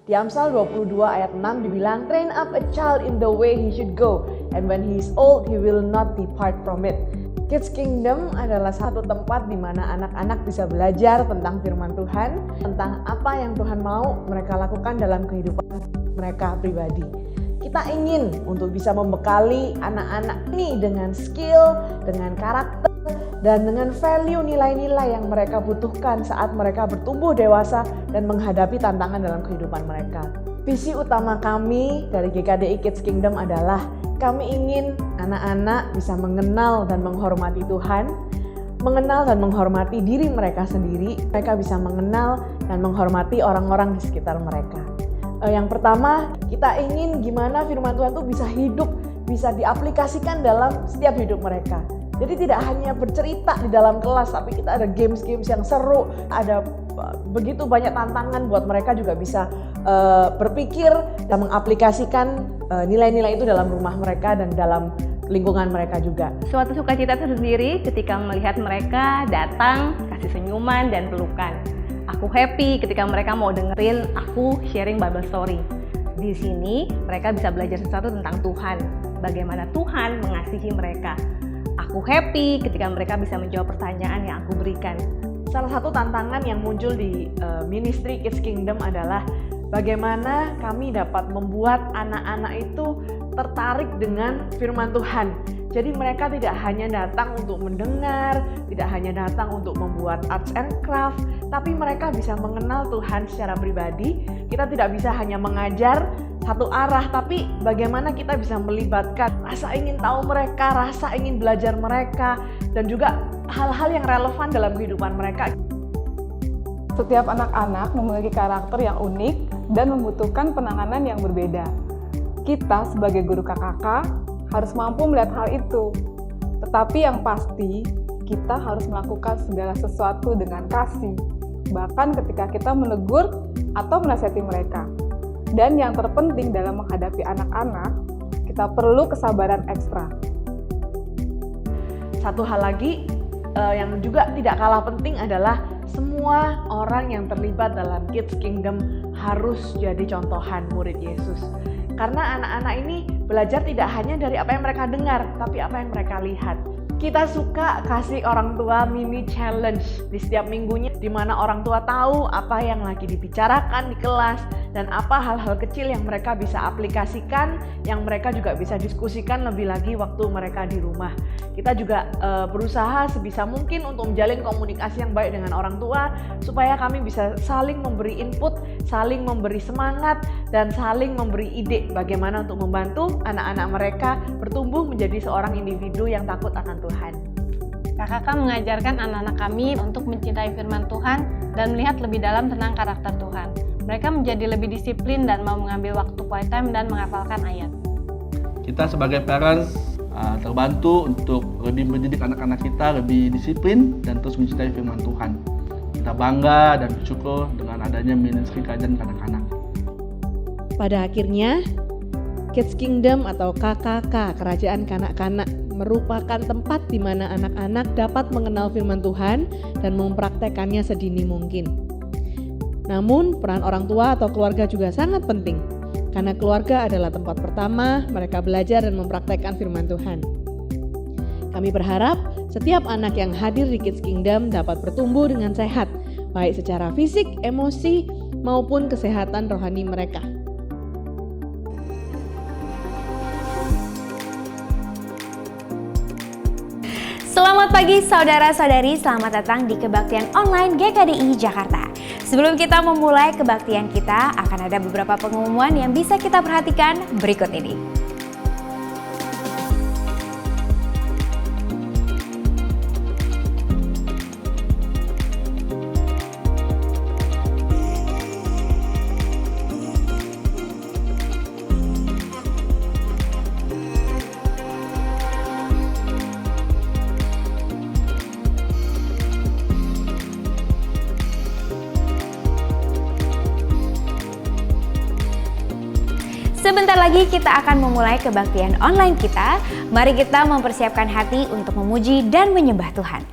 Di Amsal 22 ayat 6 dibilang, "Train up a child in the way he should go, and when he is old, he will not depart from it." Kids Kingdom adalah satu tempat di mana anak-anak bisa belajar tentang firman Tuhan, tentang apa yang Tuhan mau mereka lakukan dalam kehidupan mereka pribadi. Kita ingin untuk bisa membekali anak-anak ini dengan skill, dengan karakter, dan dengan value nilai-nilai yang mereka butuhkan saat mereka bertumbuh dewasa dan menghadapi tantangan dalam kehidupan mereka. Visi utama kami dari GKDI Kids Kingdom adalah kami ingin anak-anak bisa mengenal dan menghormati Tuhan, mengenal dan menghormati diri mereka sendiri, mereka bisa mengenal dan menghormati orang-orang di sekitar mereka. Yang pertama, kita ingin gimana firman Tuhan itu bisa hidup, bisa diaplikasikan dalam setiap hidup mereka. Jadi tidak hanya bercerita di dalam kelas, tapi kita ada games-games yang seru, ada begitu banyak tantangan buat mereka juga bisa berpikir dan mengaplikasikan nilai-nilai itu dalam rumah mereka dan dalam lingkungan mereka juga. Suatu sukacita tersendiri ketika melihat mereka datang, kasih senyuman dan pelukan. Aku happy ketika mereka mau dengerin aku sharing Bible story. Di sini mereka bisa belajar sesuatu tentang Tuhan, bagaimana Tuhan mengasihi mereka. Aku happy ketika mereka bisa menjawab pertanyaan yang aku berikan. Salah satu tantangan yang muncul di ministry Kids Kingdom adalah bagaimana kami dapat membuat anak-anak itu tertarik dengan firman Tuhan. Jadi mereka tidak hanya datang untuk mendengar, tidak hanya datang untuk membuat arts and craft, tapi mereka bisa mengenal Tuhan secara pribadi. Kita tidak bisa hanya mengajar satu arah, tapi bagaimana kita bisa melibatkan rasa ingin tahu mereka, rasa ingin belajar mereka, dan juga hal-hal yang relevan dalam kehidupan mereka. Setiap anak-anak memiliki karakter yang unik dan membutuhkan penanganan yang berbeda. Kita sebagai guru KKK harus mampu melihat hal itu. Tetapi yang pasti, kita harus melakukan segala sesuatu dengan kasih, bahkan ketika kita menegur atau menasihati mereka. Dan yang terpenting dalam menghadapi anak-anak, kita perlu kesabaran ekstra. Satu hal lagi yang juga tidak kalah penting adalah semua orang yang terlibat dalam Kids Kingdom harus jadi contohan murid Yesus. Karena anak-anak ini belajar tidak hanya dari apa yang mereka dengar, tapi apa yang mereka lihat. Kita suka kasih orang tua mini challenge di setiap minggunya, di mana orang tua tahu apa yang lagi dibicarakan di kelas dan apa hal-hal kecil yang mereka bisa aplikasikan, yang mereka juga bisa diskusikan lebih lagi waktu mereka di rumah. Kita juga berusaha sebisa mungkin untuk menjalin komunikasi yang baik dengan orang tua supaya kami bisa saling memberi input, saling memberi semangat, dan saling memberi ide bagaimana untuk membantu anak-anak mereka bertumbuh menjadi seorang individu yang takut akan Tuhan. KKK mengajarkan anak-anak kami untuk mencintai firman Tuhan dan melihat lebih dalam tentang karakter Tuhan. Mereka menjadi lebih disiplin dan mau mengambil waktu quiet time dan menghafalkan ayat. Kita sebagai parents terbantu untuk lebih mendidik anak-anak kita lebih disiplin dan terus mencintai firman Tuhan. Kita bangga dan bersyukur dengan adanya ministry kajian kanak-kanak. Pada akhirnya, Kids Kingdom atau KKK, Kerajaan Kanak-Kanak, merupakan tempat di mana anak-anak dapat mengenal firman Tuhan dan mempraktekannya sedini mungkin. Namun, peran orang tua atau keluarga juga sangat penting, karena keluarga adalah tempat pertama mereka belajar dan mempraktekkan firman Tuhan. Kami berharap setiap anak yang hadir di Kids Kingdom dapat bertumbuh dengan sehat, baik secara fisik, emosi, maupun kesehatan rohani mereka. Selamat pagi saudara-saudari, selamat datang di Kebaktian Online GKDI Jakarta. Sebelum kita memulai kebaktian kita, akan ada beberapa pengumuman yang bisa kita perhatikan berikut ini. Sebentar lagi kita akan memulai kebaktian online kita. Mari kita mempersiapkan hati untuk memuji dan menyembah Tuhan.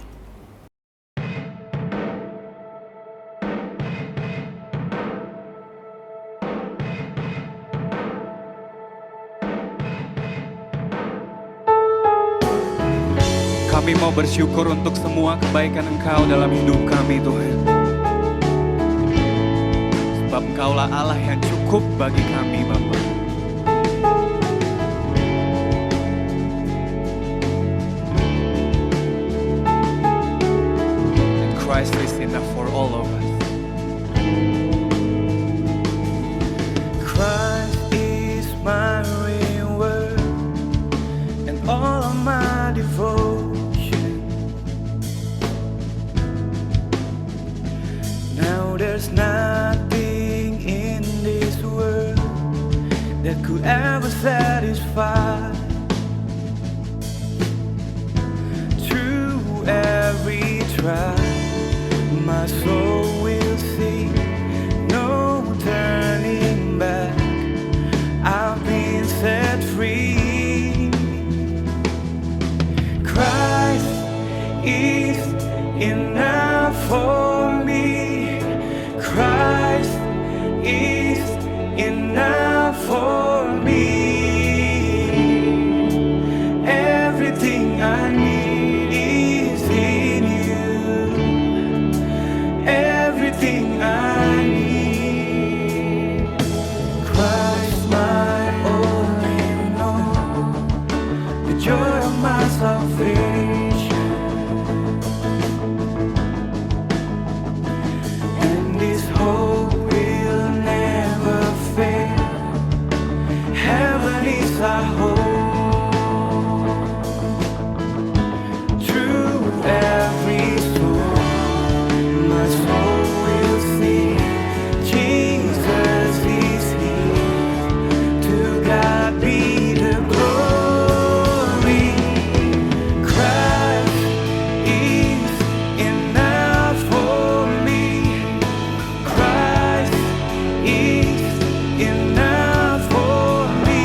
Kami mau bersyukur untuk semua kebaikan Engkau dalam hidup kami, Tuhan. Sebab Engkaulah Allah yang cukup bagi kami, Bapa. And Christ is enough for all of us. Christ is my reward and all of my devotion. Now there's nothing in this world that could ever satisfy. Through every trial, my soul will sing, no turning back. I've been set free. Christ is enough for me. Christ is enough for me. Everything I need is in you. Everything I need. Christ, my only know, the joy of my salvation. And this hope will never fail. Heaven is our hope. Through every storm, my soul will sing, Jesus is here. To God be the glory. Christ is enough for me. Christ is enough for me.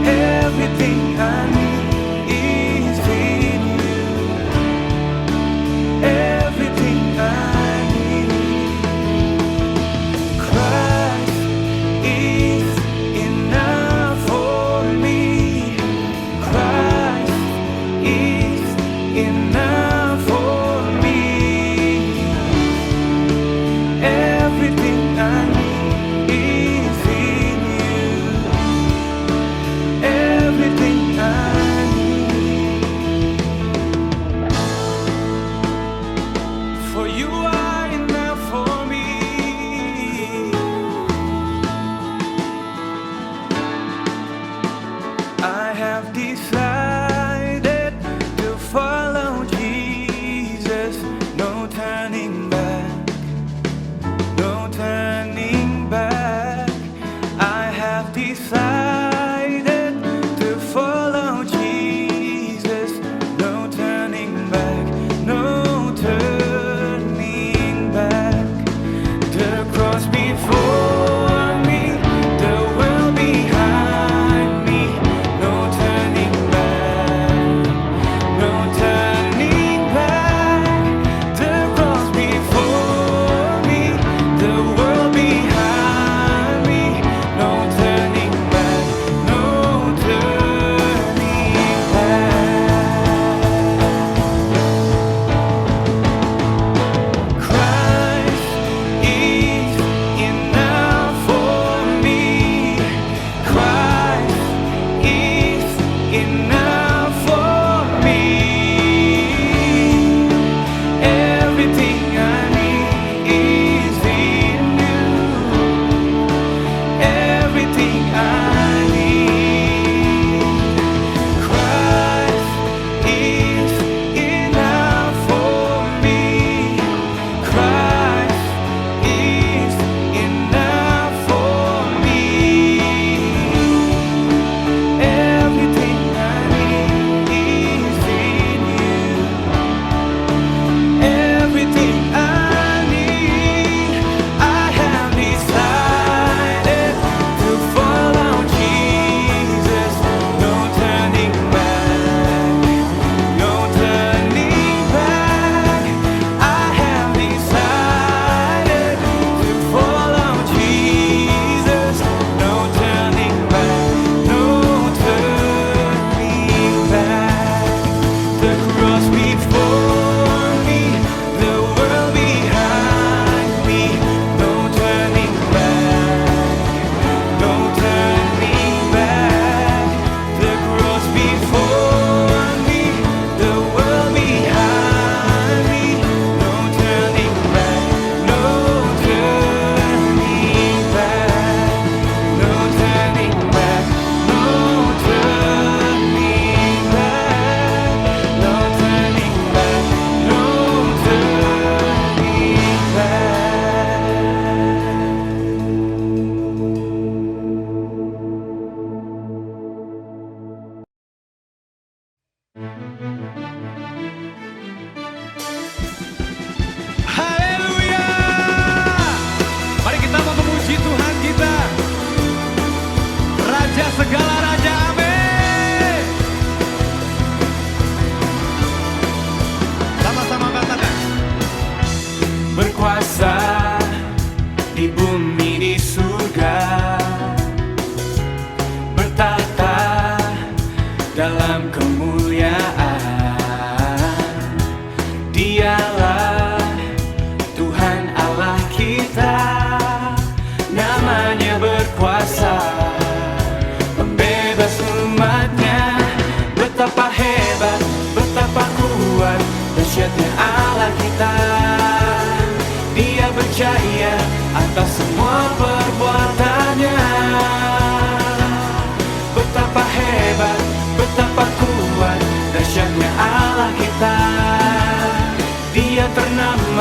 Everything I need is in you. Everything I need. Christ is enough for me. Christ is enough for me. Everything I need is in you. Everything I need. For you are enough for me. I have decided to follow Jesus. No turning back. No turning back. I have decided to follow Jesus. No turning back. No turning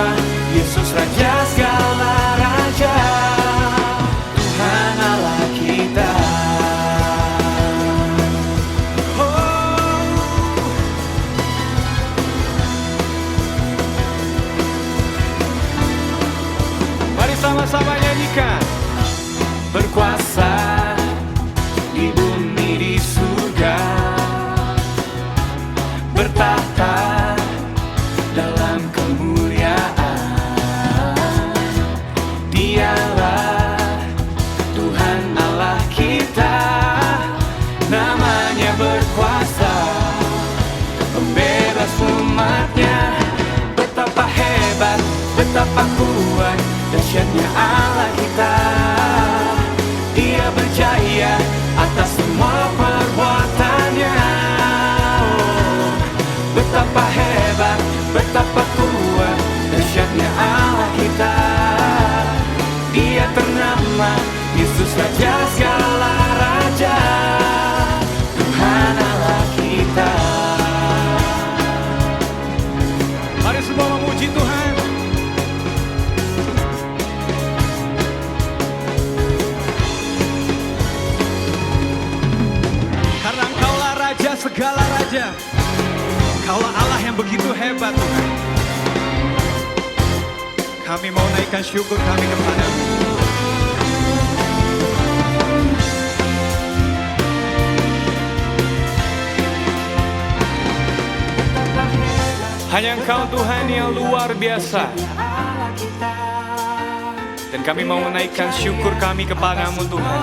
ternama Yesus Raja segala raja, Tuhan Allah kita. Mari sama-sama nyanyikan. Berkuasa di bumi di surga, bertahta dalam kemuliaan. Dialah Tuhan Allah kita, namanya berkuasa, pembebas umatnya. Betapa hebat, betapa kuat, dahsyatnya Allah kita. Dia berjaya atas semua perbuatannya. Oh, betapa hebat, betapa kuat, dahsyatnya Allah kita. Dia ternama Yesus Raja segala raja, Tuhan Allah kita. Mari semua memuji Tuhan. Karena Engkaulah Raja segala raja, Engkaulah Allah yang begitu hebat, Tuhan. Kami mau naikkan syukur kami kepada-Mu. Hanya Engkau Tuhan yang luar biasa, dan kami mau menaikkan syukur kami kepada-Mu Tuhan.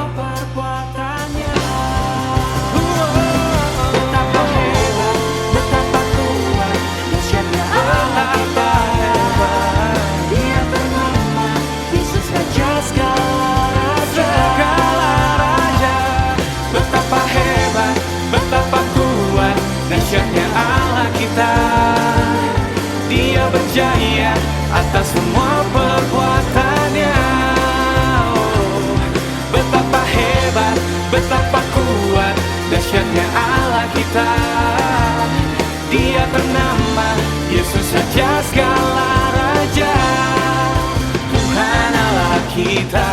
Betapa hebat, betapa kuat, dahsyatnya Allah kita. Dia berjaya atas semua perbuatannya. Oh, betapa hebat, betapa kuat, dahsyatnya Allah kita. Dia ternama Yesus Raja segala raja, Tuhan Allah kita.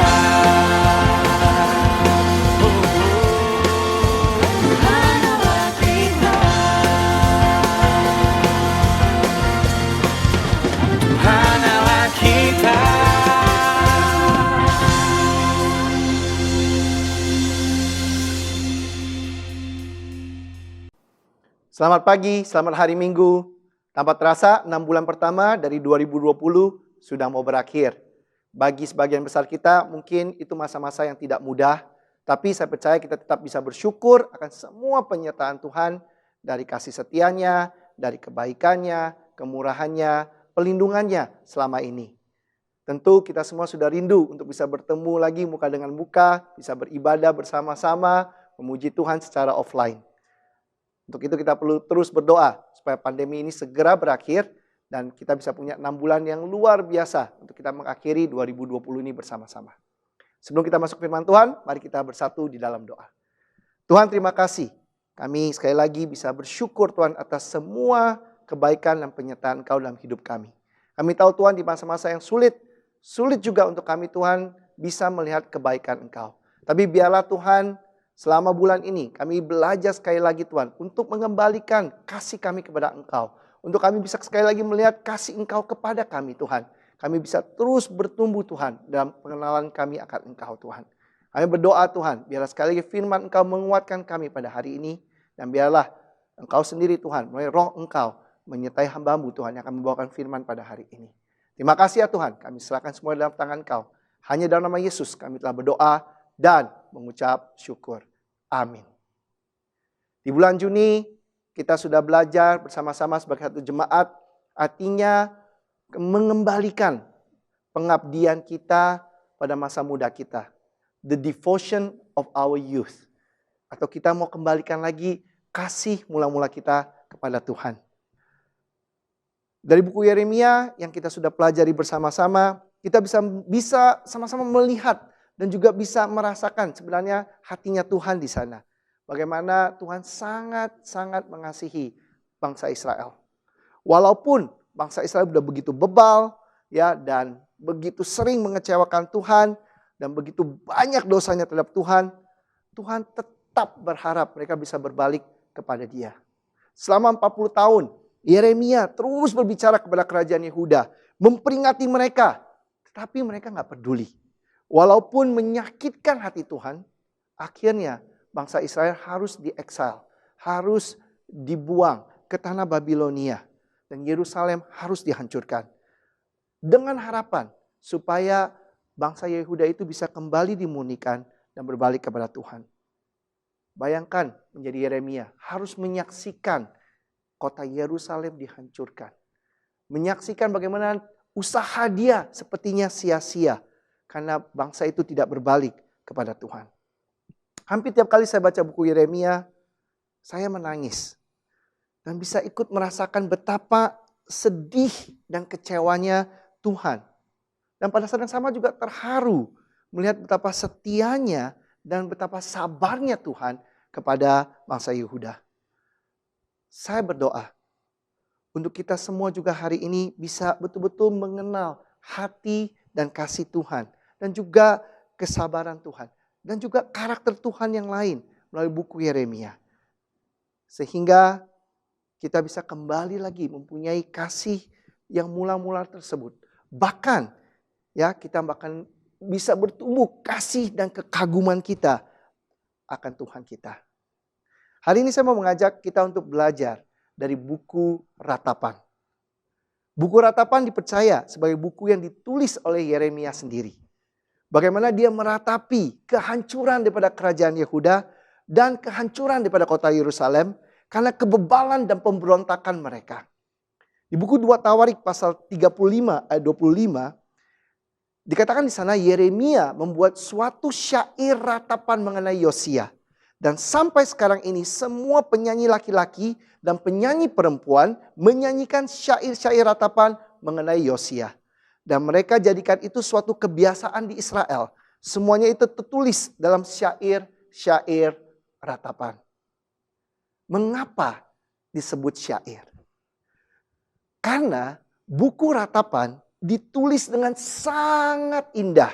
Selamat pagi, selamat hari Minggu. Tanpa terasa 6 bulan pertama dari 2020 sudah mau berakhir. Bagi sebagian besar kita mungkin itu masa-masa yang tidak mudah, tapi saya percaya kita tetap bisa bersyukur akan semua penyertaan Tuhan dari kasih setianya, dari kebaikannya, kemurahannya, pelindungannya selama ini. Tentu kita semua sudah rindu untuk bisa bertemu lagi muka dengan muka, bisa beribadah bersama-sama, memuji Tuhan secara offline. Untuk itu kita perlu terus berdoa supaya pandemi ini segera berakhir dan kita bisa punya 6 bulan yang luar biasa untuk kita mengakhiri 2020 ini bersama-sama. Sebelum kita masuk firman Tuhan, mari kita bersatu di dalam doa. Tuhan, terima kasih. Kami sekali lagi bisa bersyukur Tuhan atas semua kebaikan dan penyertaan Engkau dalam hidup kami. Kami tahu Tuhan di masa-masa yang sulit juga untuk kami Tuhan bisa melihat kebaikan Engkau. Tapi biarlah Tuhan, selama bulan ini kami belajar sekali lagi Tuhan untuk mengembalikan kasih kami kepada Engkau. Untuk kami bisa sekali lagi melihat kasih Engkau kepada kami Tuhan. Kami bisa terus bertumbuh Tuhan dalam pengenalan kami akan Engkau Tuhan. Kami berdoa Tuhan, biarlah sekali lagi firman Engkau menguatkan kami pada hari ini. Dan biarlah Engkau sendiri Tuhan, melalui roh Engkau menyertai hamba-Mu Tuhan yang akan membawakan firman pada hari ini. Terima kasih ya Tuhan, kami serahkan semua dalam tangan Engkau. Hanya dalam nama Yesus kami telah berdoa dan mengucap syukur. Amin. Di bulan Juni kita sudah belajar bersama-sama sebagai satu jemaat, artinya mengembalikan pengabdian kita pada masa muda kita. The devotion of our youth. Atau kita mau kembalikan lagi kasih mula-mula kita kepada Tuhan. Dari buku Yeremia yang kita sudah pelajari bersama-sama, kita bisa sama-sama melihat dan juga bisa merasakan sebenarnya hatinya Tuhan di sana. Bagaimana Tuhan sangat-sangat mengasihi bangsa Israel. Walaupun bangsa Israel sudah begitu bebal, ya, dan begitu sering mengecewakan Tuhan dan begitu banyak dosanya terhadap Tuhan, Tuhan tetap berharap mereka bisa berbalik kepada Dia. Selama 40 tahun, Yeremia terus berbicara kepada kerajaan Yehuda, memperingatkan mereka, tetapi mereka nggak peduli. Walaupun menyakitkan hati Tuhan, akhirnya bangsa Israel harus dieksil, harus dibuang ke tanah Babilonia, dan Yerusalem harus dihancurkan. Dengan harapan supaya bangsa Yehuda itu bisa kembali dimurnikan dan berbalik kepada Tuhan. Bayangkan menjadi Yeremia harus menyaksikan kota Yerusalem dihancurkan. Menyaksikan bagaimana usaha dia sepertinya sia-sia karena bangsa itu tidak berbalik kepada Tuhan. Hampir tiap kali saya baca buku Yeremia, saya menangis. Dan bisa ikut merasakan betapa sedih dan kecewanya Tuhan. Dan pada saat yang sama juga terharu melihat betapa setianya dan betapa sabarnya Tuhan kepada bangsa Yehuda. Saya berdoa untuk kita semua juga hari ini bisa betul-betul mengenal hati dan kasih Tuhan. Dan juga kesabaran Tuhan. Dan juga karakter Tuhan yang lain melalui buku Yeremia. Sehingga kita bisa kembali lagi mempunyai kasih yang mula-mula tersebut. Bahkan ya kita bahkan bisa bertumbuh kasih dan kekaguman kita akan Tuhan kita. Hari ini saya mau mengajak kita untuk belajar dari buku Ratapan. Buku Ratapan dipercaya sebagai buku yang ditulis oleh Yeremia sendiri. Bagaimana dia meratapi kehancuran daripada kerajaan Yehuda dan kehancuran daripada kota Yerusalem karena kebebalan dan pemberontakan mereka. Di buku 2 Tawarik pasal 35 ayat 25 dikatakan di sana Yeremia membuat suatu syair ratapan mengenai Yosia. Dan sampai sekarang ini semua penyanyi laki-laki dan penyanyi perempuan menyanyikan syair-syair ratapan mengenai Yosia. Dan mereka jadikan itu suatu kebiasaan di Israel. Semuanya itu tertulis dalam syair-syair ratapan. Mengapa disebut syair? Karena buku Ratapan ditulis dengan sangat indah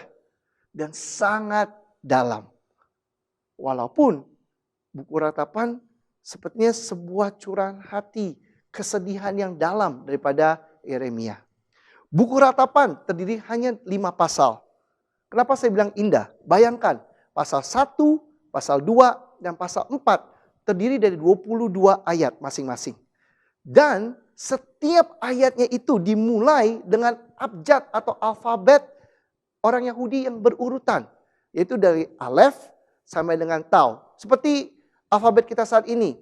dan sangat dalam. Walaupun buku Ratapan sepertinya sebuah curahan hati, kesedihan yang dalam daripada Yeremia. Buku Ratapan terdiri hanya 5 pasal. Kenapa saya bilang indah? Bayangkan pasal 1, pasal 2, dan pasal 4 terdiri dari 22 ayat masing-masing. Dan setiap ayatnya itu dimulai dengan abjad atau alfabet orang Yahudi yang berurutan. Yaitu dari Alef sampai dengan Tau. Seperti alfabet kita saat ini.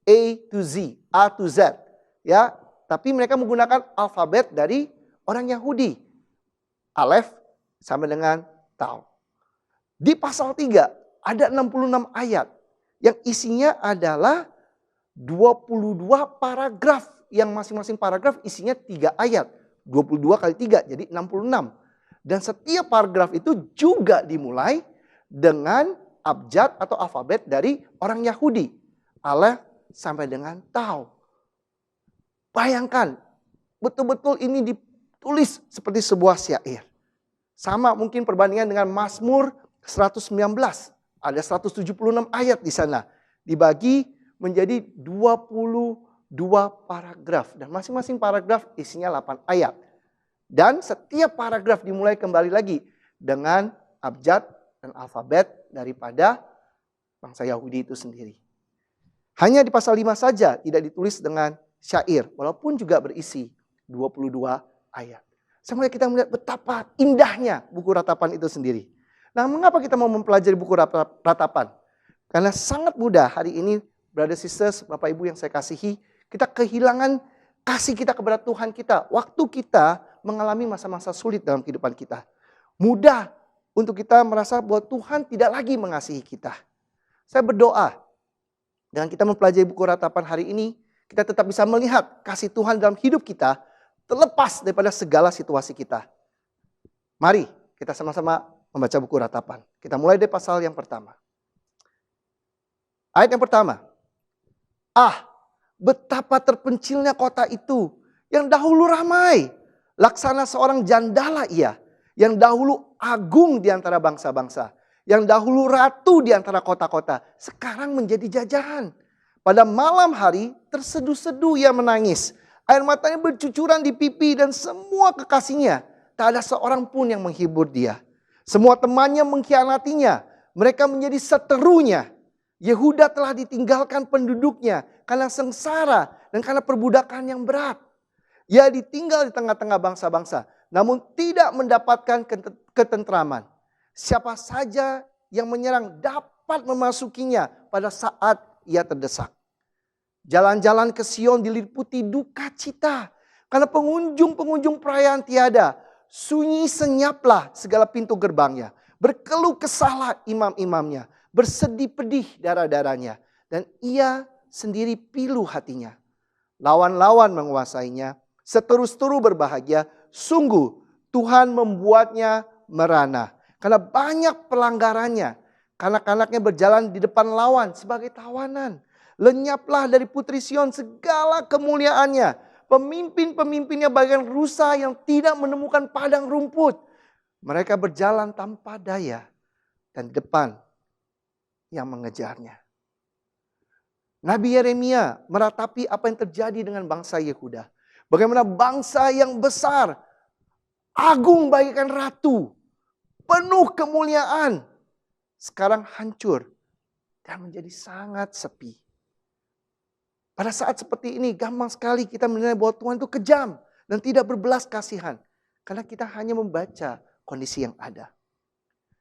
A to Z, A to Z. Ya, tapi mereka menggunakan alfabet dari orang Yahudi. Alef sampai dengan Tau. Di pasal 3 ada 66 ayat. Yang isinya adalah 22 paragraf. Yang masing-masing paragraf isinya 3 ayat. 22 kali 3 jadi 66. Dan setiap paragraf itu juga dimulai dengan abjad atau alfabet dari orang Yahudi. Alef sampai dengan Tau. Bayangkan, betul-betul ini ditulis seperti sebuah syair. Sama mungkin perbandingan dengan Mazmur 119. Ada 176 ayat di sana. Dibagi menjadi 22 paragraf. Dan masing-masing paragraf isinya 8 ayat. Dan setiap paragraf dimulai kembali lagi dengan abjad dan alfabet daripada bangsa Yahudi itu sendiri. Hanya di pasal 5 saja tidak ditulis dengan syair. Walaupun juga berisi 22 ayat. Sampai kita melihat betapa indahnya buku Ratapan itu sendiri. Nah, mengapa kita mau mempelajari buku Ratapan? Karena sangat mudah hari ini, brother sisters, Bapak Ibu yang saya kasihi, kita kehilangan kasih kita kepada Tuhan kita. Waktu kita mengalami masa-masa sulit dalam kehidupan kita. Mudah untuk kita merasa bahwa Tuhan tidak lagi mengasihi kita. Saya berdoa, dengan kita mempelajari buku Ratapan hari ini, kita tetap bisa melihat kasih Tuhan dalam hidup kita, terlepas daripada segala situasi kita. Mari kita sama-sama membaca buku Ratapan. Kita mulai dari pasal yang pertama. Ayat yang pertama. Betapa terpencilnya kota itu yang dahulu ramai. Laksana seorang jandala ia, yang dahulu agung di antara bangsa-bangsa, yang dahulu ratu di antara kota-kota, sekarang menjadi jajahan. Pada malam hari terseduh-seduh ia menangis. Air matanya bercucuran di pipi dan semua kekasihnya. Tak ada seorang pun yang menghibur dia. Semua temannya mengkhianatinya. Mereka menjadi seterunya. Yehuda telah ditinggalkan penduduknya karena sengsara dan karena perbudakan yang berat. Ia ditinggal di tengah-tengah bangsa-bangsa, namun tidak mendapatkan ketentraman. Siapa saja yang menyerang dapat memasukinya pada saat ia terdesak. Jalan-jalan ke Sion diliputi duka cita, karena pengunjung-pengunjung perayaan tiada. Sunyi senyaplah segala pintu gerbangnya. Berkeluh kesahlah imam-imamnya. Bersedih pedih darah-darahnya. Dan ia sendiri pilu hatinya. Lawan-lawan menguasainya. Seteru-seteru berbahagia. Sungguh Tuhan membuatnya merana. Karena banyak pelanggarannya. Kanak-kanaknya berjalan di depan lawan sebagai tawanan. Lenyaplah dari putri Sion segala kemuliaannya. Pemimpin-pemimpinnya bagian rusa yang tidak menemukan padang rumput. Mereka berjalan tanpa daya. Dan di depan yang mengejarnya. Nabi Yeremia meratapi apa yang terjadi dengan bangsa Yehuda. Bagaimana bangsa yang besar, agung bagaikan ratu, penuh kemuliaan, sekarang hancur dan menjadi sangat sepi. Pada saat seperti ini gampang sekali kita menilai bahwa Tuhan itu kejam dan tidak berbelas kasihan. Karena kita hanya membaca kondisi yang ada.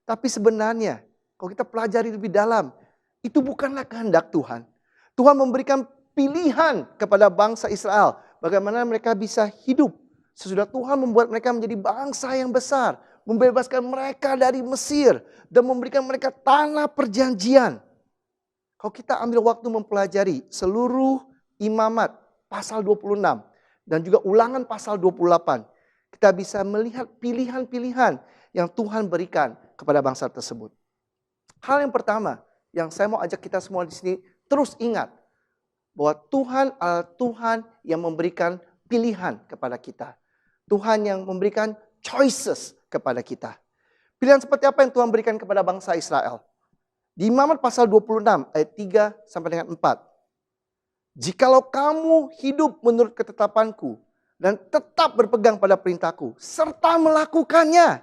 Tapi sebenarnya kalau kita pelajari lebih dalam, itu bukanlah kehendak Tuhan. Tuhan memberikan pilihan kepada bangsa Israel. Bagaimana mereka bisa hidup sesudah Tuhan membuat mereka menjadi bangsa yang besar. Membebaskan mereka dari Mesir dan memberikan mereka tanah perjanjian. Kalau kita ambil waktu mempelajari seluruh Imamat pasal 26 dan juga Ulangan pasal 28, kita bisa melihat pilihan-pilihan yang Tuhan berikan kepada bangsa tersebut. Hal yang pertama yang saya mau ajak kita semua di sini terus ingat bahwa Tuhan adalah Tuhan yang memberikan pilihan kepada kita. Tuhan yang memberikan choices kepada kita. Pilihan seperti apa yang Tuhan berikan kepada bangsa Israel? Di Imamat pasal 26 ayat 3 sampai dengan 4. Jikalau kamu hidup menurut ketetapanku dan tetap berpegang pada perintahku serta melakukannya,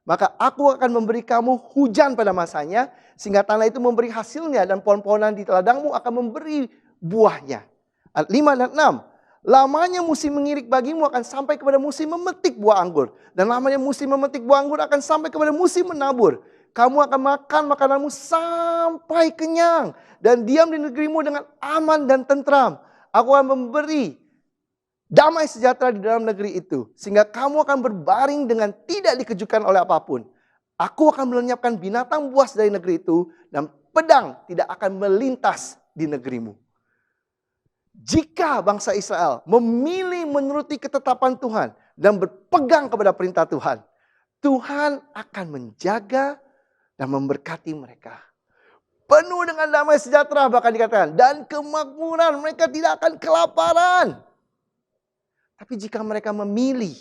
maka aku akan memberi kamu hujan pada masanya sehingga tanah itu memberi hasilnya dan pohon-pohonan di ladangmu akan memberi buahnya. Ayat 5 dan 6. Lamanya musim mengirik bagimu akan sampai kepada musim memetik buah anggur. Dan lamanya musim memetik buah anggur akan sampai kepada musim menabur. Kamu akan makan makananmu sampai kenyang. Dan diam di negerimu dengan aman dan tentram. Aku akan memberi damai sejahtera di dalam negeri itu. Sehingga kamu akan berbaring dengan tidak dikejutkan oleh apapun. Aku akan melenyapkan binatang buas dari negeri itu. Dan pedang tidak akan melintas di negerimu. Jika bangsa Israel memilih menuruti ketetapan Tuhan dan berpegang kepada perintah Tuhan, Tuhan akan menjaga dan memberkati mereka. Penuh dengan damai sejahtera bahkan dikatakan, dan kemakmuran, mereka tidak akan kelaparan. Tapi jika mereka memilih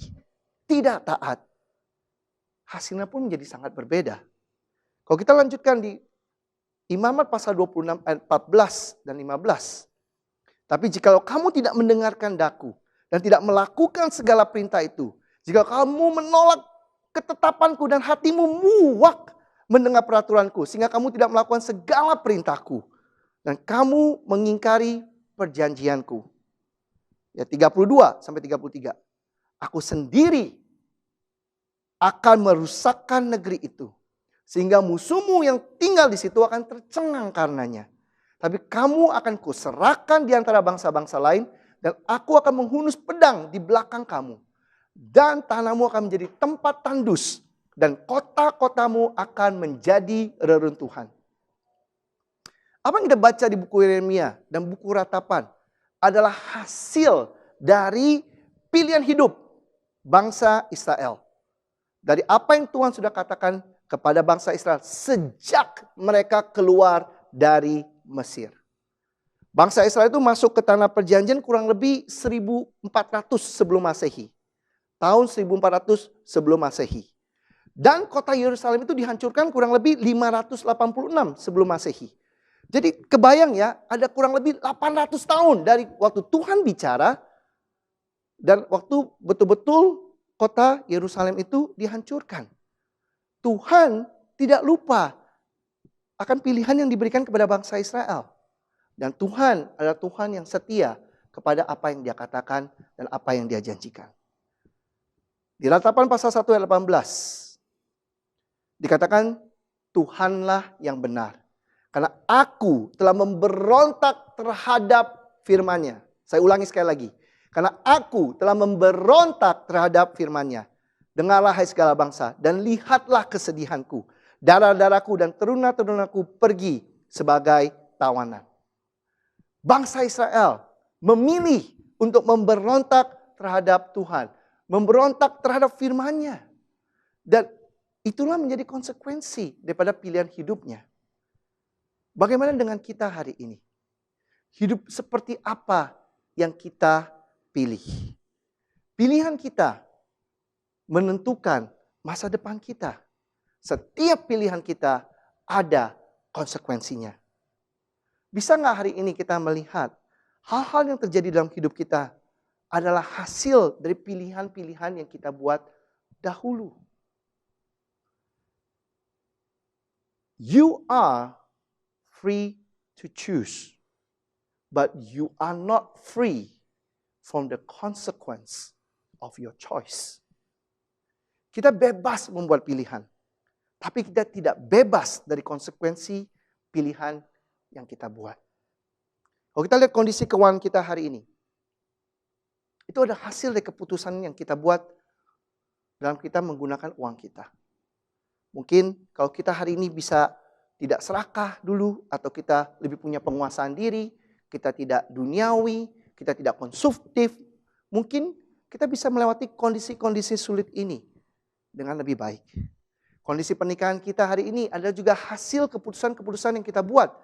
tidak taat, hasilnya pun menjadi sangat berbeda. Kalau kita lanjutkan di Imamat pasal 26 ayat 14 dan 15. Tapi jikalau kamu tidak mendengarkan daku dan tidak melakukan segala perintah itu, jika kamu menolak ketetapanku dan hatimu muak mendengar peraturanku, sehingga kamu tidak melakukan segala perintahku dan kamu mengingkari perjanjianku. Ya 32 sampai 33. Aku sendiri akan merusakkan negeri itu, sehingga musuhmu yang tinggal di situ akan tercengang karenanya. Tapi kamu akan kuserahkan di antara bangsa-bangsa lain, dan aku akan menghunus pedang di belakang kamu. Dan tanahmu akan menjadi tempat tandus, dan kota-kotamu akan menjadi reruntuhan. Apa yang kita baca di buku Yeremia dan buku Ratapan adalah hasil dari pilihan hidup bangsa Israel. Dari apa yang Tuhan sudah katakan kepada bangsa Israel sejak mereka keluar dari Mesir. Bangsa Israel itu masuk ke tanah perjanjian kurang lebih 1400 sebelum Masehi. tahun 1400 sebelum Masehi. Dan kota Yerusalem itu dihancurkan kurang lebih 586 sebelum Masehi. Jadi kebayang ya, ada kurang lebih 800 tahun dari waktu Tuhan bicara dan waktu betul-betul kota Yerusalem itu dihancurkan. Tuhan tidak lupa akan pilihan yang diberikan kepada bangsa Israel. Dan Tuhan adalah Tuhan yang setia kepada apa yang Dia katakan dan apa yang Dia janjikan. Di Ratapan pasal 1 ayat 18 dikatakan, Tuhanlah yang benar. Karena aku telah memberontak terhadap firman-Nya. Saya ulangi sekali lagi. Karena aku telah memberontak terhadap firman-Nya. Dengarlah hai segala bangsa dan lihatlah kesedihanku. Darah-darahku dan teruna-terunaku pergi sebagai tawanan. Bangsa Israel memilih untuk memberontak terhadap Tuhan. Memberontak terhadap firman-Nya. Dan itulah menjadi konsekuensi daripada pilihan hidupnya. Bagaimana dengan kita hari ini? Hidup seperti apa yang kita pilih? Pilihan kita menentukan masa depan kita. Setiap pilihan kita ada konsekuensinya. Bisa nggak hari ini kita melihat hal-hal yang terjadi dalam hidup kita adalah hasil dari pilihan-pilihan yang kita buat dahulu? You are free to choose, but you are not free from the consequence of your choice. Kita bebas membuat pilihan, tapi kita tidak bebas dari konsekuensi pilihan yang kita buat. Kalau kita lihat kondisi keuangan kita hari ini, itu ada hasil dari keputusan yang kita buat dalam kita menggunakan uang kita. Mungkin kalau kita hari ini bisa tidak serakah dulu, atau kita lebih punya penguasaan diri, kita tidak duniawi, kita tidak konsumtif, mungkin kita bisa melewati kondisi-kondisi sulit ini dengan lebih baik. Kondisi pernikahan kita hari ini adalah juga hasil keputusan-keputusan yang kita buat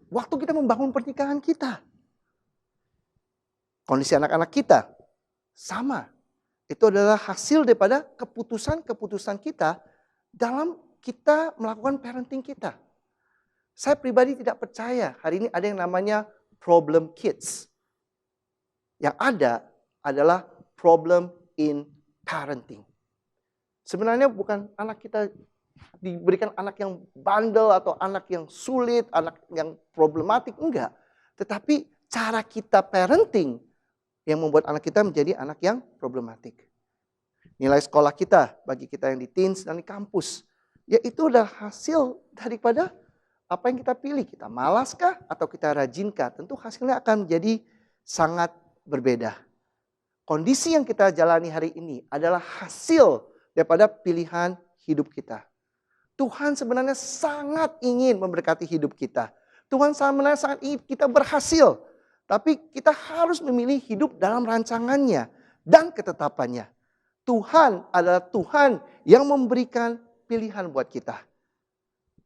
waktu kita membangun pernikahan kita. Kondisi anak-anak kita sama. Itu adalah hasil daripada keputusan-keputusan kita dalam kita melakukan parenting kita. Saya pribadi tidak percaya hari ini ada yang namanya problem kids. Yang ada adalah problem in parenting. Sebenarnya bukan anak kita diberikan anak yang bandel atau anak yang sulit, anak yang problematik, enggak. Tetapi cara kita parenting yang membuat anak kita menjadi anak yang problematik. Nilai sekolah kita bagi kita yang di teens dan di kampus, ya itu adalah hasil daripada apa yang kita pilih. Kita malaskah atau kita rajinkah? Tentu hasilnya akan menjadi sangat berbeda. Kondisi yang kita jalani hari ini adalah hasil daripada pilihan hidup kita. Tuhan sebenarnya sangat ingin memberkati hidup kita. Tuhan sebenarnya sangat ingin kita berhasil. Tapi kita harus memilih hidup dalam rancangannya dan ketetapannya. Tuhan adalah Tuhan yang memberikan pilihan buat kita.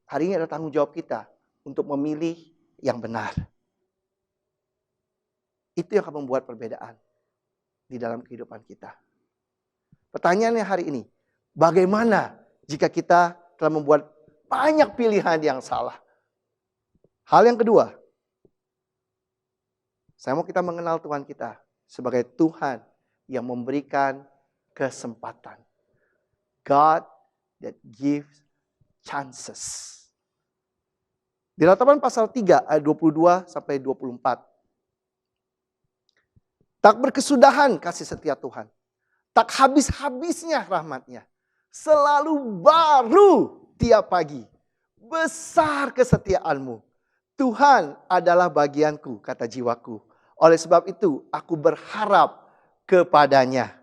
Hari ini adalah tanggung jawab kita untuk memilih yang benar. Itu yang akan membuat perbedaan di dalam kehidupan kita. Pertanyaannya hari ini, bagaimana jika kita telah membuat banyak pilihan yang salah? Hal yang kedua, saya mau kita mengenal Tuhan kita sebagai Tuhan yang memberikan kesempatan. God that gives chances. Di Ratapan pasal 3 ayat 22 sampai 24. Tak berkesudahan kasih setia Tuhan. Tak habis-habisnya rahmat-Nya. Selalu baru tiap pagi. Besar kesetiaan-Mu. Tuhan adalah bagianku, kata jiwaku. Oleh sebab itu, aku berharap kepada-Nya.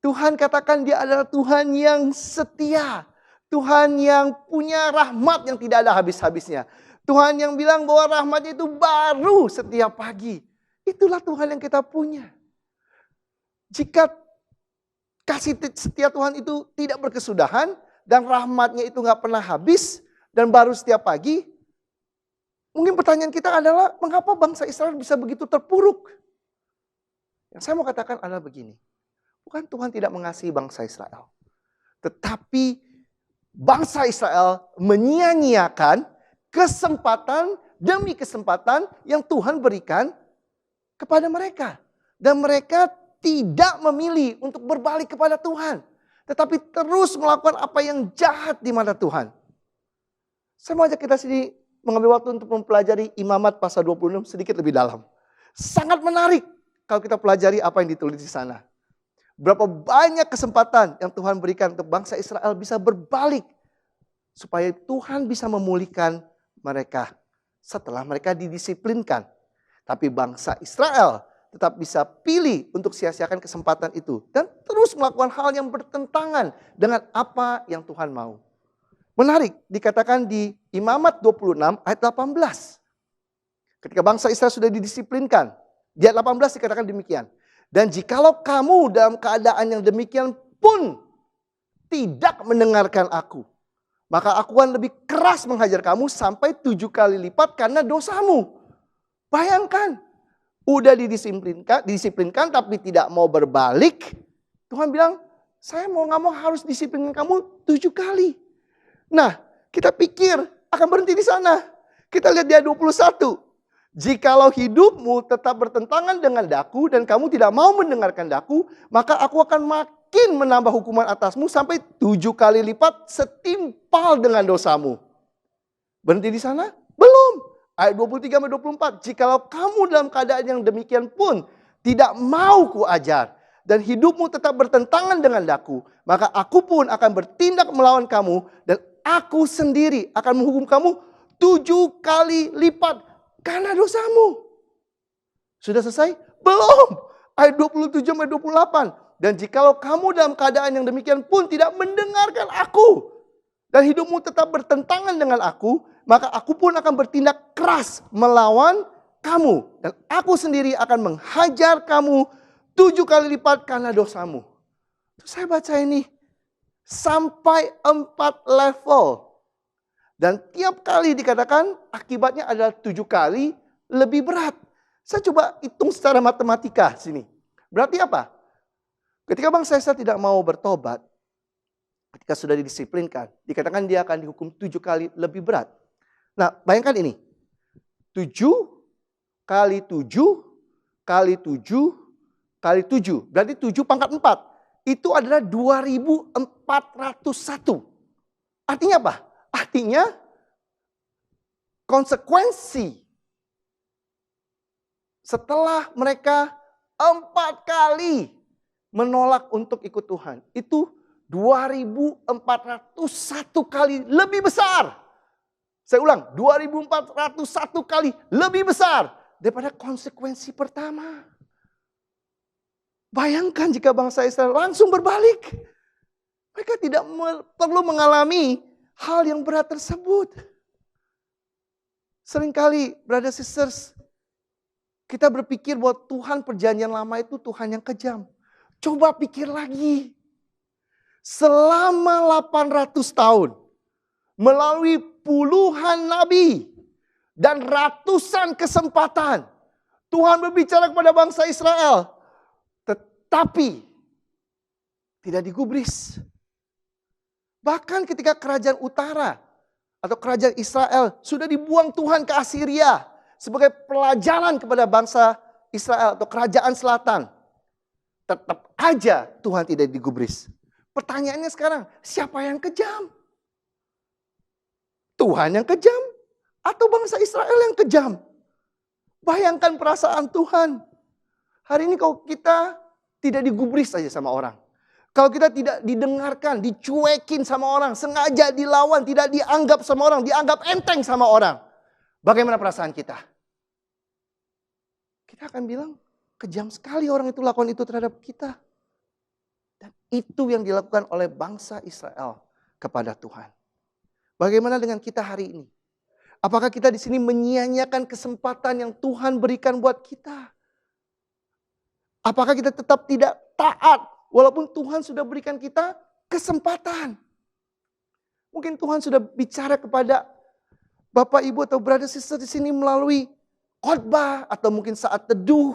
Tuhan katakan Dia adalah Tuhan yang setia. Tuhan yang punya rahmat yang tidak ada habis-habisnya. Tuhan yang bilang bahwa rahmat-Nya itu baru setiap pagi. Itulah Tuhan yang kita punya. Jika kasih setia Tuhan itu tidak berkesudahan dan rahmat-Nya itu nggak pernah habis dan baru setiap pagi, mungkin pertanyaan kita adalah mengapa bangsa Israel bisa begitu terpuruk? Yang saya mau katakan adalah begini. Bukan Tuhan tidak mengasihi bangsa Israel. Tetapi bangsa Israel menyia-nyiakan kesempatan demi kesempatan yang Tuhan berikan kepada mereka. Dan mereka tidak memilih untuk berbalik kepada Tuhan. Tetapi terus melakukan apa yang jahat di mata Tuhan. Saya mau ajak kita sini mengambil waktu untuk mempelajari Imamat pasal 26 sedikit lebih dalam. Sangat menarik kalau kita pelajari apa yang ditulis di sana. Berapa banyak kesempatan yang Tuhan berikan untuk bangsa Israel bisa berbalik. Supaya Tuhan bisa memulihkan mereka setelah mereka didisiplinkan. Tapi bangsa Israel tetap bisa pilih untuk sia-siakan kesempatan itu. Dan terus melakukan hal yang bertentangan dengan apa yang Tuhan mau. Menarik, dikatakan di Imamat 26 ayat 18. Ketika bangsa Israel sudah didisiplinkan. Di ayat 18 dikatakan demikian. Dan jikalau kamu dalam keadaan yang demikian pun tidak mendengarkan aku. Maka aku akan lebih keras menghajar kamu sampai 7 kali lipat karena dosamu. Bayangkan, udah didisiplinkan tapi tidak mau berbalik. Tuhan bilang, saya mau nggak mau harus disiplinkan kamu 7 kali. Nah, kita pikir akan berhenti di sana. Kita lihat di ayat 21. Jikalau hidupmu tetap bertentangan dengan daku dan kamu tidak mau mendengarkan daku, maka aku akan makin menambah hukuman atasmu sampai 7 kali lipat setimpal dengan dosamu. Berhenti di sana? Belum. Ayat 23-24. Jikalau kamu dalam keadaan yang demikian pun tidak mau kuajar dan hidupmu tetap bertentangan dengan daku, maka aku pun akan bertindak melawan kamu dan aku sendiri akan menghukum kamu 7 kali lipat karena dosamu. Sudah selesai? Belum. Ayat 27-28. Dan jikalau kamu dalam keadaan yang demikian pun tidak mendengarkan aku dan hidupmu tetap bertentangan dengan aku, maka aku pun akan bertindak keras melawan kamu. Dan aku sendiri akan menghajar kamu 7 kali lipat karena dosamu. Terus saya baca ini. Sampai 4 level. Dan tiap kali dikatakan akibatnya adalah 7 kali lebih berat. Saya coba hitung secara matematika sini. Berarti apa? Ketika bangsa Israel tidak mau bertobat, ketika sudah didisiplinkan, dikatakan dia akan dihukum 7 kali lebih berat. Nah, bayangkan ini. 7 kali 7 kali 7 kali 7. Berarti 7 pangkat 4. Itu adalah 2401. Artinya apa? Artinya konsekuensi setelah mereka 4 kali menolak untuk ikut Tuhan. Itu 2401 kali lebih besar. Saya ulang, 2401 kali lebih besar daripada konsekuensi pertama. Bayangkan jika bangsa Israel langsung berbalik. Mereka tidak perlu mengalami hal yang berat tersebut. Seringkali, brothers sisters, kita berpikir bahwa Tuhan perjanjian lama itu Tuhan yang kejam. Coba pikir lagi. Selama 800 tahun, melalui puluhan nabi dan ratusan kesempatan, Tuhan berbicara kepada bangsa Israel. Tetapi tidak digubris. Bahkan ketika kerajaan utara atau kerajaan Israel sudah dibuang Tuhan ke Assyria sebagai pelajaran kepada bangsa Israel atau kerajaan selatan, tetap aja Tuhan tidak digubris. Pertanyaannya sekarang, siapa yang kejam? Tuhan yang kejam atau bangsa Israel yang kejam? Bayangkan perasaan Tuhan. Hari ini kalau kita tidak digubris saja sama orang. Kalau kita tidak didengarkan, dicuekin sama orang, sengaja dilawan, tidak dianggap sama orang, dianggap enteng sama orang. Bagaimana perasaan kita? Kita akan bilang, kejam sekali orang itu lakukan itu terhadap kita. Dan itu yang dilakukan oleh bangsa Israel kepada Tuhan. Bagaimana dengan kita hari ini? Apakah kita di sini menyia-nyiakan kesempatan yang Tuhan berikan buat kita? Apakah kita tetap tidak taat walaupun Tuhan sudah berikan kita kesempatan? Mungkin Tuhan sudah bicara kepada Bapak, Ibu atau brother sister di sini melalui khotbah atau mungkin saat teduh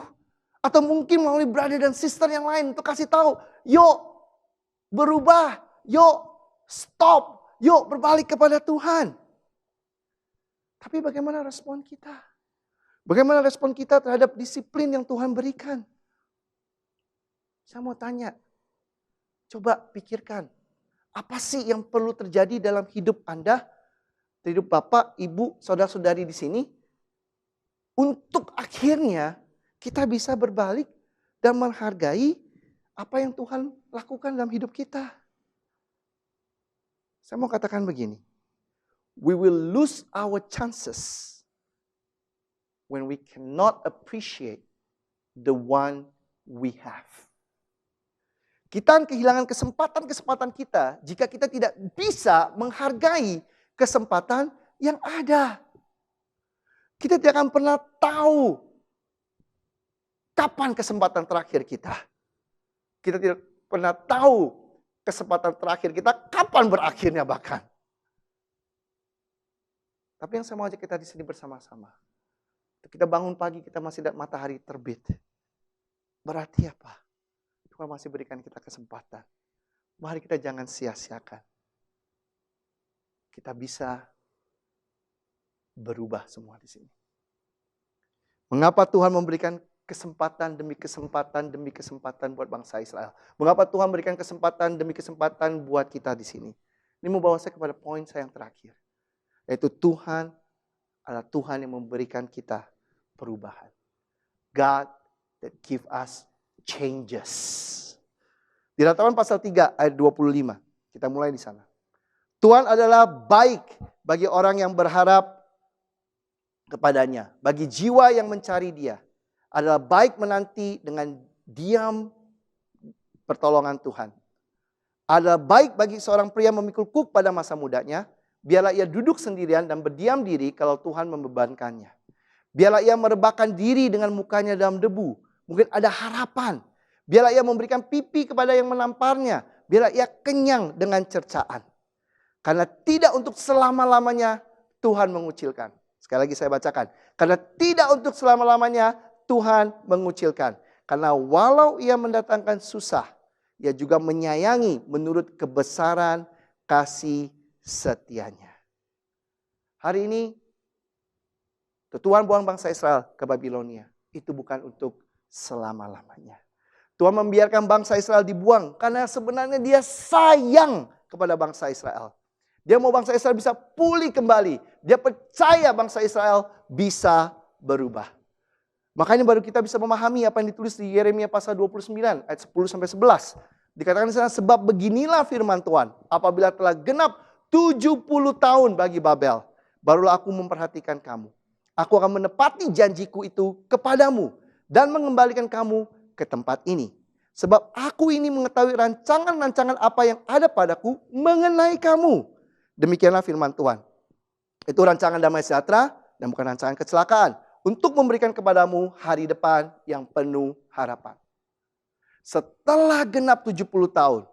Atau mungkin melalui brother dan sister yang lain untuk kasih tahu, yuk berubah, yuk stop, yuk berbalik kepada Tuhan. Tapi bagaimana respon kita? Bagaimana respon kita terhadap disiplin yang Tuhan berikan? Saya mau tanya, coba pikirkan, apa sih yang perlu terjadi dalam hidup Anda, hidup Bapak, Ibu, saudara-saudari di sini, untuk akhirnya kita bisa berbalik dan menghargai apa yang Tuhan lakukan dalam hidup kita. Saya mau katakan begini, we will lose our chances when we cannot appreciate the one we have. Kita akan kehilangan kesempatan-kesempatan kita jika kita tidak bisa menghargai kesempatan yang ada. Kita tidak akan pernah tahu kapan kesempatan terakhir kita. Kita tidak pernah tahu kesempatan terakhir kita kapan berakhirnya bahkan. Tapi yang saya mau ajak kita di sini bersama-sama. Kita bangun pagi, kita masih lihat matahari terbit. Berarti apa? Tuhan masih berikan kita kesempatan. Mari kita jangan sia-siakan. Kita bisa berubah semua di sini. Mengapa Tuhan memberikan kesempatan demi kesempatan demi kesempatan buat bangsa Israel? Mengapa Tuhan memberikan kesempatan demi kesempatan buat kita di sini? Ini membawa saya kepada poin saya yang terakhir. Yaitu Tuhan adalah Tuhan yang memberikan kita perubahan. God that give us changes. Di Ratapan pasal 3 ayat 25. Kita mulai di sana. Tuhan adalah baik bagi orang yang berharap kepadanya. Bagi jiwa yang mencari Dia. Adalah baik menanti dengan diam pertolongan Tuhan. Adalah baik bagi seorang pria memikul kuk pada masa mudanya. Biarlah ia duduk sendirian dan berdiam diri kalau Tuhan membebankannya. Biarlah ia merebahkan diri dengan mukanya dalam debu. Mungkin ada harapan. Biarlah ia memberikan pipi kepada yang menamparnya. Biarlah ia kenyang dengan cercaan. Karena tidak untuk selama-lamanya Tuhan mengucilkan. Sekali lagi saya bacakan. Karena tidak untuk selama-lamanya Tuhan mengucilkan. Karena walau ia mendatangkan susah, ia juga menyayangi menurut kebesaran kasih setianya. Hari ini, Tuhan buang bangsa Israel ke Babilonia. Itu bukan untuk selama-lamanya. Tuhan membiarkan bangsa Israel dibuang karena sebenarnya Dia sayang kepada bangsa Israel. Dia mau bangsa Israel bisa pulih kembali. Dia percaya bangsa Israel bisa berubah. Makanya baru kita bisa memahami apa yang ditulis di Yeremia pasal 29 ayat 10-11. Dikatakan di sana, sebab beginilah firman Tuhan, apabila telah genap 70 tahun bagi Babel, barulah aku memperhatikan kamu. Aku akan menepati janjiku itu kepadamu dan mengembalikan kamu ke tempat ini. Sebab aku ini mengetahui rancangan-rancangan apa yang ada padaku mengenai kamu. Demikianlah firman Tuhan. Itu rancangan damai sejahtera dan bukan rancangan kecelakaan. Untuk memberikan kepadamu hari depan yang penuh harapan. Setelah genap 70 tahun,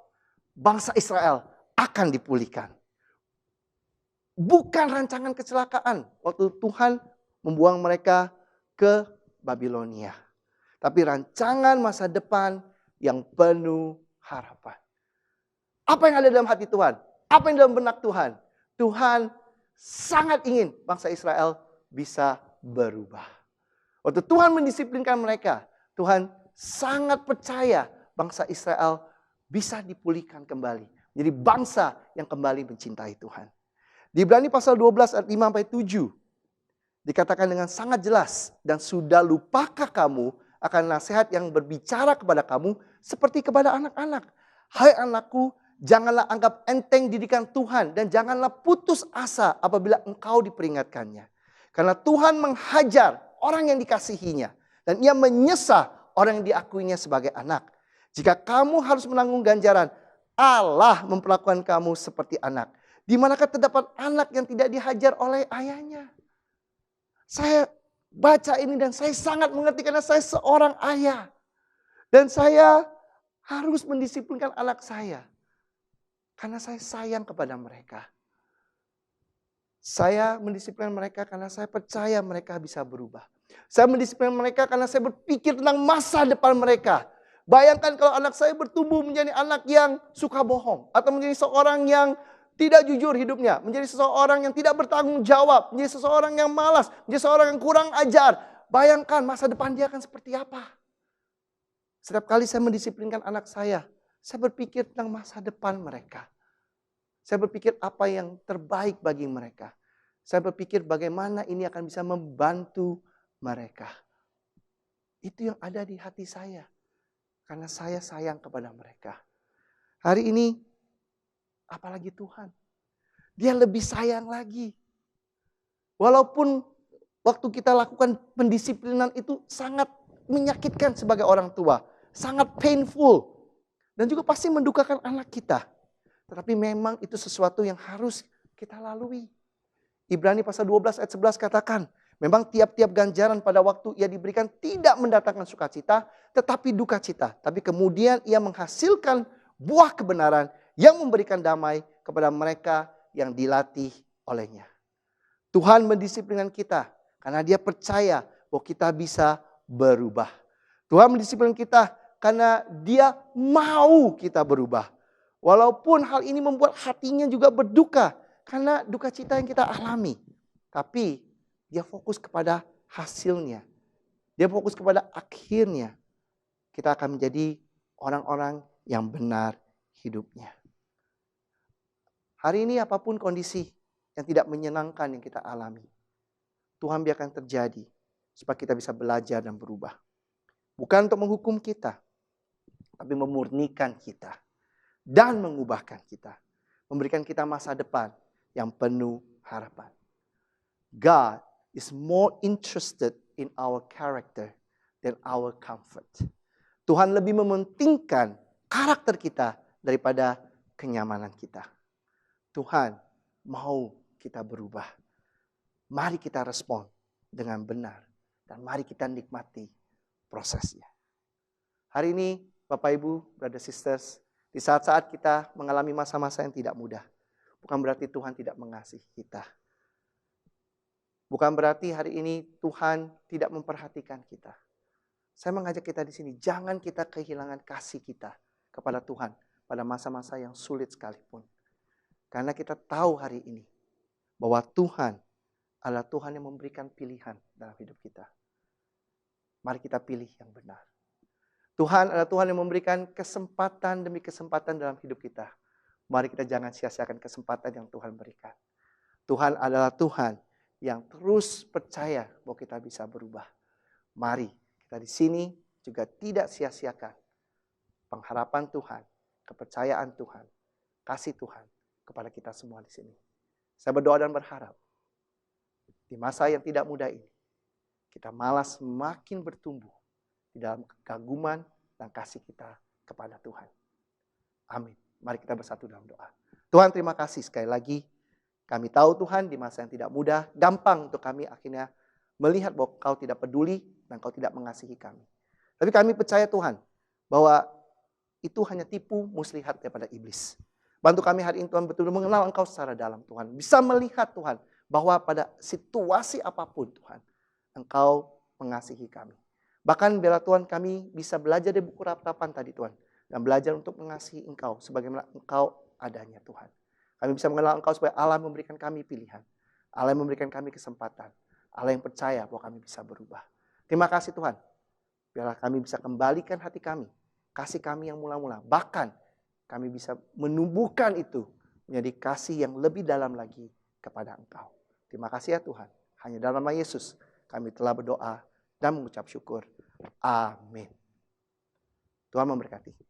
bangsa Israel akan dipulihkan. Bukan rancangan kecelakaan waktu Tuhan membuang mereka ke Babilonia. Tapi rancangan masa depan yang penuh harapan. Apa yang ada dalam hati Tuhan? Apa yang dalam benak Tuhan? Tuhan sangat ingin bangsa Israel bisa berubah. Waktu Tuhan mendisiplinkan mereka, Tuhan sangat percaya bangsa Israel bisa dipulihkan kembali. Jadi bangsa yang kembali mencintai Tuhan. Di Ibrani pasal 12 ayat 5-7 dikatakan dengan sangat jelas, dan sudah lupakah kamu akan nasihat yang berbicara kepada kamu seperti kepada anak-anak. Hai anakku, janganlah anggap enteng didikan Tuhan dan janganlah putus asa apabila engkau diperingatkannya. Karena Tuhan menghajar orang yang dikasihinya dan Ia menyesah orang yang diakuinya sebagai anak. Jika kamu harus menanggung ganjaran, Allah memperlakukan kamu seperti anak. Di manakah terdapat anak yang tidak dihajar oleh ayahnya? Saya baca ini dan saya sangat mengerti karena saya seorang ayah. Dan saya harus mendisiplinkan anak saya. Karena saya sayang kepada mereka. Saya mendisiplinkan mereka karena saya percaya mereka bisa berubah. Saya mendisiplin mereka karena saya berpikir tentang masa depan mereka. Bayangkan kalau anak saya bertumbuh menjadi anak yang suka bohong. Atau menjadi seorang yang tidak jujur hidupnya. Menjadi seseorang yang tidak bertanggung jawab. Menjadi seseorang yang malas. Menjadi seseorang yang kurang ajar. Bayangkan masa depan dia akan seperti apa. Setiap kali saya mendisiplinkan anak saya berpikir tentang masa depan mereka. Saya berpikir apa yang terbaik bagi mereka. Saya berpikir bagaimana ini akan bisa membantu mereka. Itu yang ada di hati saya. Karena saya sayang kepada mereka. Hari ini, apalagi Tuhan. Dia lebih sayang lagi. Walaupun waktu kita lakukan pendisiplinan itu sangat menyakitkan sebagai orang tua. Sangat painful. Dan juga pasti mendukakan anak kita. Tetapi memang itu sesuatu yang harus kita lalui. Ibrani pasal 12 ayat 11 katakan, memang tiap-tiap ganjaran pada waktu ia diberikan tidak mendatangkan sukacita, tetapi duka cita. Tapi kemudian ia menghasilkan buah kebenaran yang memberikan damai kepada mereka yang dilatih olehnya. Tuhan mendisiplinkan kita karena dia percaya bahwa kita bisa berubah. Tuhan mendisiplinkan kita karena dia mau kita berubah. Walaupun hal ini membuat hatinya juga berduka karena duka cita yang kita alami. Tapi dia fokus kepada hasilnya. Dia fokus kepada akhirnya. Kita akan menjadi orang-orang yang benar hidupnya. Hari ini apapun kondisi yang tidak menyenangkan yang kita alami, Tuhan biarkan terjadi supaya kita bisa belajar dan berubah. Bukan untuk menghukum kita, tapi memurnikan kita dan mengubahkan kita. Memberikan kita masa depan yang penuh harapan. God is more interested in our character than our comfort. Tuhan lebih mementingkan karakter kita daripada kenyamanan kita. Tuhan mau kita berubah. Mari kita respon dengan benar. Dan mari kita nikmati prosesnya. Hari ini Bapak Ibu, Brother Sisters, di saat-saat kita mengalami masa-masa yang tidak mudah. Bukan berarti Tuhan tidak mengasihi kita. Bukan berarti hari ini Tuhan tidak memperhatikan kita. Saya mengajak kita di sini, jangan kita kehilangan kasih kita kepada Tuhan pada masa-masa yang sulit sekalipun. Karena kita tahu hari ini bahwa Tuhan adalah Tuhan yang memberikan pilihan dalam hidup kita. Mari kita pilih yang benar. Tuhan adalah Tuhan yang memberikan kesempatan demi kesempatan dalam hidup kita. Mari kita jangan sia-siakan kesempatan yang Tuhan berikan. Tuhan adalah Tuhan yang terus percaya bahwa kita bisa berubah. Mari kita di sini juga tidak sia-siakan pengharapan Tuhan, kepercayaan Tuhan, kasih Tuhan kepada kita semua di sini. Saya berdoa dan berharap di masa yang tidak mudah ini, kita malah semakin bertumbuh di dalam kekaguman dan kasih kita kepada Tuhan. Amin. Mari kita bersatu dalam doa. Tuhan, terima kasih sekali lagi. Kami tahu Tuhan di masa yang tidak mudah, gampang untuk kami akhirnya melihat bahwa Kau tidak peduli dan Kau tidak mengasihi kami. Tapi kami percaya Tuhan bahwa itu hanya tipu muslihat daripada iblis. Bantu kami hari ini Tuhan betul-betul mengenal Engkau secara dalam Tuhan. Bisa melihat Tuhan bahwa pada situasi apapun Tuhan, Engkau mengasihi kami. Bahkan biarlah Tuhan kami bisa belajar dari buku ratapan tadi Tuhan. Dan belajar untuk mengasihi Engkau sebagaimana Engkau adanya Tuhan. Kami bisa mengenal Engkau supaya Allah memberikan kami pilihan. Allah yang memberikan kami kesempatan. Allah yang percaya bahwa kami bisa berubah. Terima kasih Tuhan. Biarlah kami bisa kembalikan hati kami. Kasih kami yang mula-mula. Bahkan kami bisa menumbuhkan itu menjadi kasih yang lebih dalam lagi kepada Engkau. Terima kasih ya Tuhan. Hanya dalam nama Yesus kami telah berdoa dan mengucap syukur. Amin. Tuhan memberkati.